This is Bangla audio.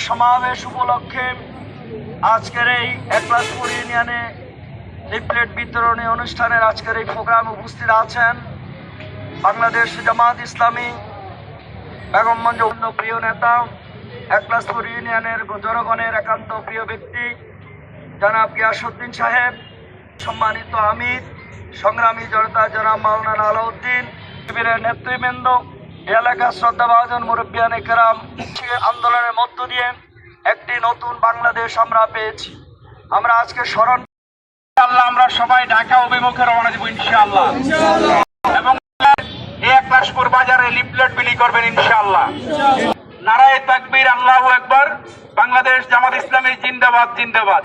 সমাবেশ উপলক্ষে আজকের এই একলাসপুর ইউনিয়নে লিফলেট বিতরণী অনুষ্ঠানের আজকের এই প্রোগ্রামে উপস্থিত আছেন বাংলাদেশ জামাত ইসলামী বেগমগঞ্জ প্রিয় নেতা, একলাসপুর ইউনিয়নের জনগণের একান্ত প্রিয় ব্যক্তি জনাব গিয়াসউদ্দিন সাহেব, সম্মানিত আমির সংগ্রামী জনতা জনাব মাওলানা আলাউদ্দিন, শিবিরের নেতৃবৃন্দ, এলাকার শ্রদ্ধাভাজন মুরব্বিয়ানে কেরাম। আন্দোলনের মধ্য দিয়ে একটি নতুন বাংলাদেশ আমরা পেয়েছি। আমরা আজকে স্মরণ আল্লাহ আমরা সবাই ঢাকা অভিমুখে রওনা দিব ইনশাআল্লাহ, এবং এই একলাসপুর বাজারে লিফলেট বিলি করবেন ইনশাআল্লাহ। নারায়ে তাকবীর, আল্লাহু আকবার। বাংলাদেশ জামাত ইসলামী জিন্দাবাদ, জিন্দাবাদ।